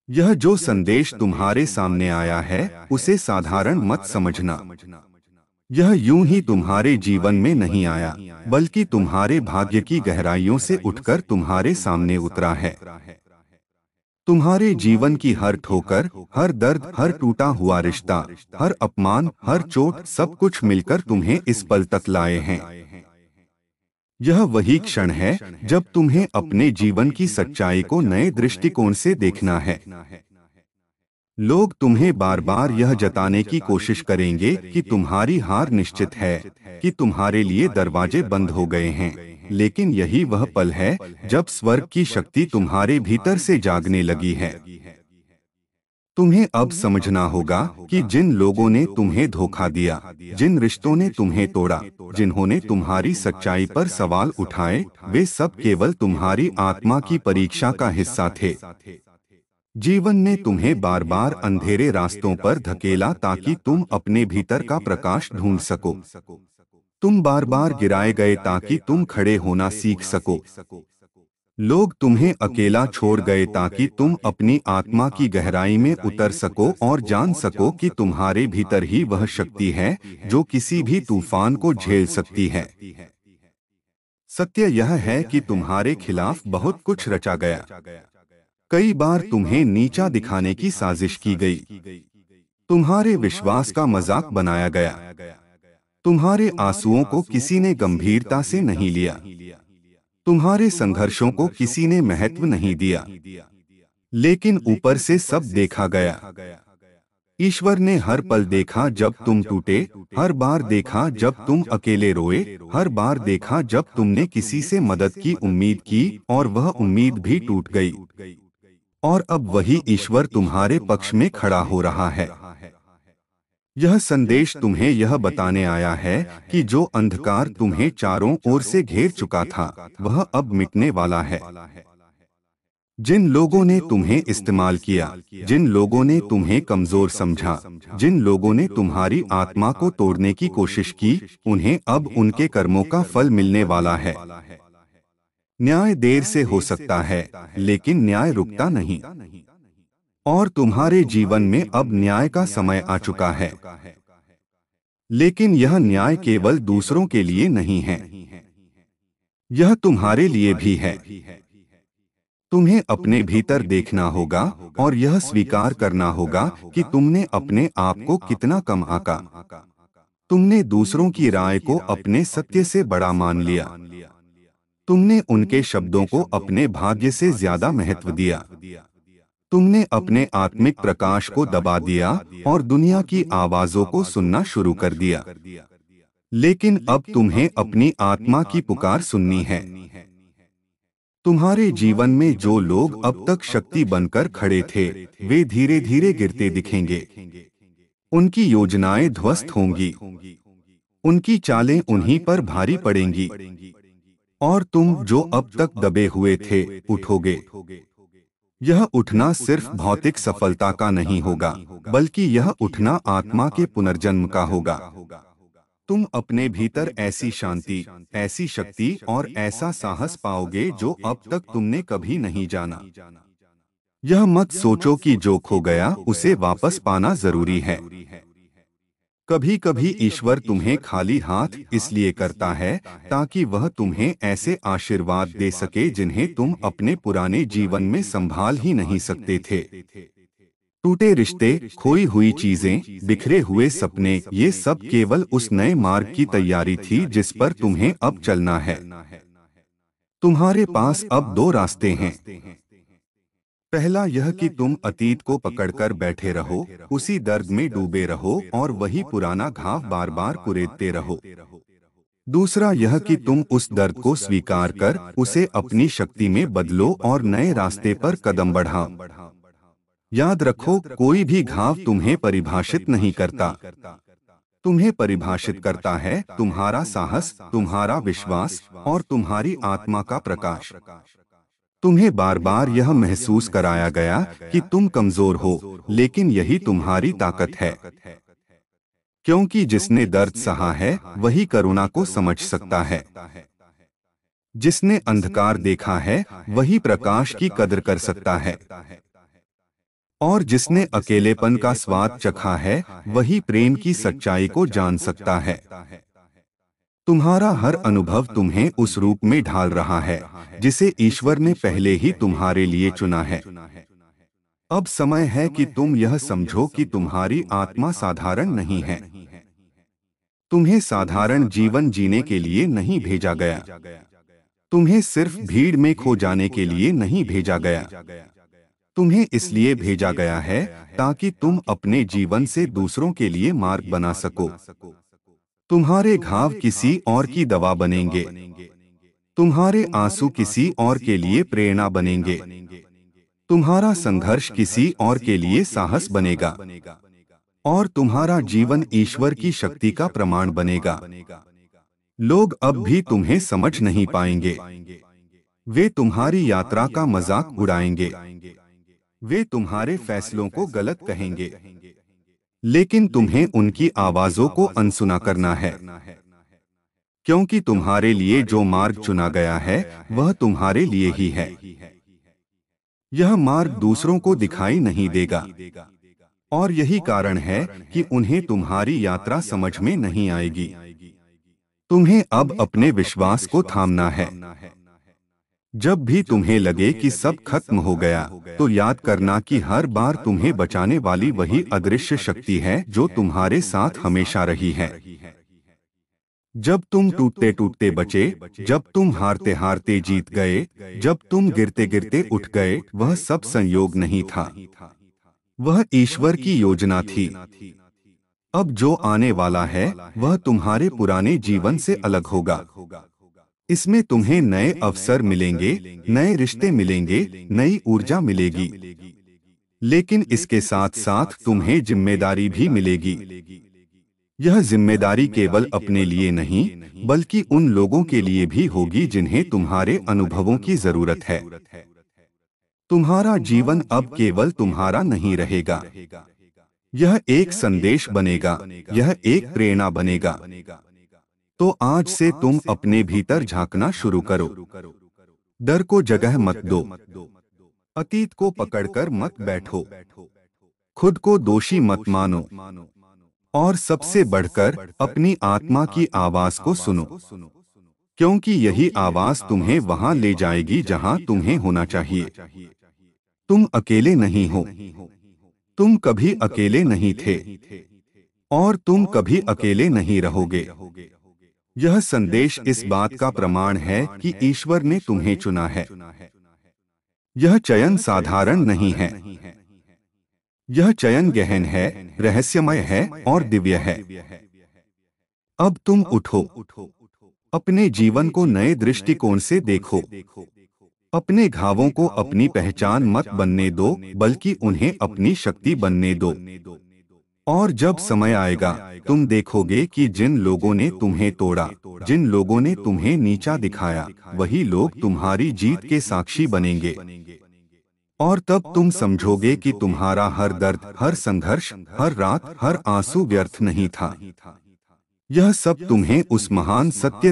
यह जो संदेश तुम्हारे सामने आया है उसे साधारण मत समझना। यह यूं ही तुम्हारे जीवन में नहीं आया, बल्कि तुम्हारे भाग्य की गहराइयों से उठकर तुम्हारे सामने उतरा है। तुम्हारे जीवन की हर ठोकर, हर दर्द, हर टूटा हुआ रिश्ता, हर अपमान, हर चोट, सब कुछ मिलकर तुम्हें इस पल तक लाए हैं। यह वही क्षण है जब तुम्हें अपने जीवन की सच्चाई को नए दृष्टिकोण से देखना है। लोग तुम्हें बार बार यह जताने की कोशिश करेंगे कि तुम्हारी हार निश्चित है, कि तुम्हारे लिए दरवाजे बंद हो गए हैं। लेकिन यही वह पल है जब स्वर्ग की शक्ति तुम्हारे भीतर से जागने लगी है। तुम्हें अब समझना होगा कि जिन लोगों ने तुम्हें धोखा दिया, जिन रिश्तों ने तुम्हें तोड़ा, जिन्होंने तुम्हारी सच्चाई पर सवाल उठाए, वे सब केवल तुम्हारी आत्मा की परीक्षा का हिस्सा थे। जीवन ने तुम्हें बार बार अंधेरे रास्तों पर धकेला ताकि तुम अपने भीतर का प्रकाश ढूंढ सको। तुम बार बार गिराए गए ताकि तुम खड़े होना सीख सको। लोग तुम्हें अकेला छोड़ गए ताकि तुम अपनी आत्मा की गहराई में उतर सको और जान सको कि तुम्हारे भीतर ही वह शक्ति है जो किसी भी तूफान को झेल सकती है। सत्य यह है कि तुम्हारे खिलाफ बहुत कुछ रचा गया। कई बार तुम्हें नीचा दिखाने की साजिश की गई। तुम्हारे विश्वास का मजाक बनाया गया। तुम्हारे आंसुओं को किसी ने गंभीरता से नहीं लिया। तुम्हारे संघर्षों को किसी ने महत्व नहीं दिया। लेकिन ऊपर से सब देखा गया। ईश्वर ने हर पल देखा जब तुम टूटे, हर बार देखा जब तुम अकेले रोए, हर बार देखा जब तुमने किसी से मदद की उम्मीद की और वह उम्मीद भी टूट गई। और अब वही ईश्वर तुम्हारे पक्ष में खड़ा हो रहा है। यह संदेश तुम्हें यह बताने आया है कि जो अंधकार तुम्हें चारों ओर से घेर चुका था, वह अब मिटने वाला है। जिन लोगों ने तुम्हें इस्तेमाल किया, जिन लोगों ने तुम्हें कमजोर समझा, जिन लोगों ने तुम्हारी आत्मा को तोड़ने की कोशिश की, उन्हें अब उनके कर्मों का फल मिलने वाला है। न्याय देर से हो सकता है, लेकिन न्याय रुकता नहीं। और तुम्हारे जीवन में अब न्याय का समय आ चुका है। लेकिन यह न्याय केवल दूसरों के लिए नहीं है, यह तुम्हारे लिए भी है। तुम्हें अपने भीतर देखना होगा और यह स्वीकार करना होगा कि तुमने अपने आप को कितना कम आंका। तुमने दूसरों की राय को अपने सत्य से बड़ा मान लिया। तुमने उनके शब्दों को अपने भाग्य से ज्यादा महत्व दिया। तुमने अपने आत्मिक प्रकाश को दबा दिया और दुनिया की आवाजों को सुनना शुरू कर दिया। लेकिन अब तुम्हें अपनी आत्मा की पुकार सुननी है। तुम्हारे जीवन में जो लोग अब तक शक्ति बनकर खड़े थे, वे धीरे धीरे गिरते दिखेंगे। उनकी योजनाएं ध्वस्त होंगी, उनकी चालें उन्हीं पर भारी पड़ेंगी। और तुम जो अब तक दबे हुए थे, उठोगे। यह उठना सिर्फ भौतिक सफलता का नहीं होगा, बल्कि यह उठना आत्मा के पुनर्जन्म का होगा। तुम अपने भीतर ऐसी शांति, ऐसी शक्ति और ऐसा साहस पाओगे जो अब तक तुमने कभी नहीं जाना। यह मत सोचो कि जो खो गया उसे वापस पाना जरूरी है। कभी कभी ईश्वर तुम्हें खाली हाथ इसलिए करता है ताकि वह तुम्हें ऐसे आशीर्वाद दे सके जिन्हें तुम अपने पुराने जीवन में संभाल ही नहीं सकते थे। टूटे रिश्ते, खोई हुई चीजें, बिखरे हुए सपने, ये सब केवल उस नए मार्ग की तैयारी थी जिस पर तुम्हें अब चलना है। तुम्हारे पास अब दो रास्ते हैं। पहला यह कि तुम अतीत को पकड़कर बैठे रहो, उसी दर्द में डूबे रहो और वही पुराना घाव बार बार कुरेदते रहो। दूसरा यह कि तुम उस दर्द को स्वीकार कर उसे अपनी शक्ति में बदलो और नए रास्ते पर कदम बढ़ाओ। याद रखो, कोई भी घाव तुम्हें परिभाषित नहीं करता। तुम्हें परिभाषित करता है तुम्हारा साहस, तुम्हारा विश्वास और तुम्हारी आत्मा का प्रकाश। तुम्हें बार बार यह महसूस कराया गया कि तुम कमजोर हो, लेकिन यही तुम्हारी ताकत है। क्योंकि जिसने दर्द सहा है वही करुणा को समझ सकता है। जिसने अंधकार देखा है वही प्रकाश की कद्र कर सकता है। और जिसने अकेलेपन का स्वाद चखा है वही प्रेम की सच्चाई को जान सकता है। तुम्हारा हर अनुभव तुम्हें उस रूप में ढाल रहा है जिसे ईश्वर ने पहले ही तुम्हारे लिए चुना है। अब समय है कि तुम यह समझो कि तुम्हारी आत्मा साधारण नहीं है। तुम्हें साधारण जीवन जीने के लिए नहीं भेजा गया। तुम्हें सिर्फ भीड़ में खो जाने के लिए नहीं भेजा गया। तुम्हें इसलिए भेजा गया है ताकि तुम अपने जीवन से दूसरों के लिए मार्ग बना सको। तुम्हारे घाव किसी और की दवा बनेंगे। तुम्हारे आंसू किसी और के लिए प्रेरणा बनेंगे। तुम्हारा संघर्ष किसी और के लिए साहस बनेगा। और तुम्हारा जीवन ईश्वर की शक्ति का प्रमाण बनेगा। लोग अब भी तुम्हें समझ नहीं पाएंगे। वे तुम्हारी यात्रा का मजाक उड़ाएंगे। वे तुम्हारे फैसलों को गलत कहेंगे। लेकिन तुम्हें उनकी आवाजों को अनसुना करना है, क्योंकि तुम्हारे लिए जो मार्ग चुना गया है वह तुम्हारे लिए ही है। यह मार्ग दूसरों को दिखाई नहीं देगा, और यही कारण है कि उन्हें तुम्हारी यात्रा समझ में नहीं आएगी। तुम्हें अब अपने विश्वास को थामना है। जब भी तुम्हें लगे कि सब खत्म हो गया, तो याद करना कि हर बार तुम्हें बचाने वाली वही अदृश्य शक्ति है जो तुम्हारे साथ हमेशा रही है। जब तुम टूटते टूटते बचे, जब तुम हारते हारते जीत गए, जब तुम गिरते गिरते उठ गए, वह सब संयोग नहीं था, वह ईश्वर की योजना थी। अब जो आने वाला है वह तुम्हारे पुराने जीवन से अलग होगा। इसमें तुम्हें नए अवसर मिलेंगे, नए रिश्ते मिलेंगे, नई ऊर्जा मिलेगी। लेकिन इसके साथ साथ तुम्हें जिम्मेदारी भी मिलेगी। यह जिम्मेदारी केवल अपने लिए नहीं, बल्कि उन लोगों के लिए भी होगी जिन्हें तुम्हारे अनुभवों की जरूरत है। तुम्हारा जीवन अब केवल तुम्हारा नहीं रहेगा। यह एक संदेश बनेगा, यह एक प्रेरणा बनेगा। तो आज से तुम अपने भीतर झांकना शुरू करो। डर को जगह मत दो। अतीत को पकड़कर मत बैठो। खुद को दोषी मत मानो। और सबसे बढ़कर अपनी आत्मा की आवाज को सुनो, क्योंकि यही आवाज तुम्हें वहां ले जाएगी जहां तुम्हें होना चाहिए। तुम अकेले नहीं हो। तुम कभी अकेले नहीं थे, और तुम कभी अकेले नहीं रहोगे। यह संदेश इस बात का प्रमाण है कि ईश्वर ने तुम्हें चुना है। यह चयन साधारण नहीं है। यह चयन गहन है, रहस्यमय है और दिव्य है। अब तुम उठो। अपने जीवन को नए दृष्टिकोण से देखो। अपने घावों को अपनी पहचान मत बनने दो, बल्कि उन्हें अपनी शक्ति बनने दो। और जब समय आएगा, तुम देखोगे कि जिन लोगों ने तुम्हें तोड़ा, जिन लोगों ने तुम्हें नीचा दिखाया, वही लोग तुम्हारी जीत के साक्षी बनेंगे। और तब तुम समझोगे कि तुम्हारा हर दर्द, हर संघर्ष, हर रात, हर आंसू व्यर्थ नहीं था। यह सब तुम्हें उस महान सत्य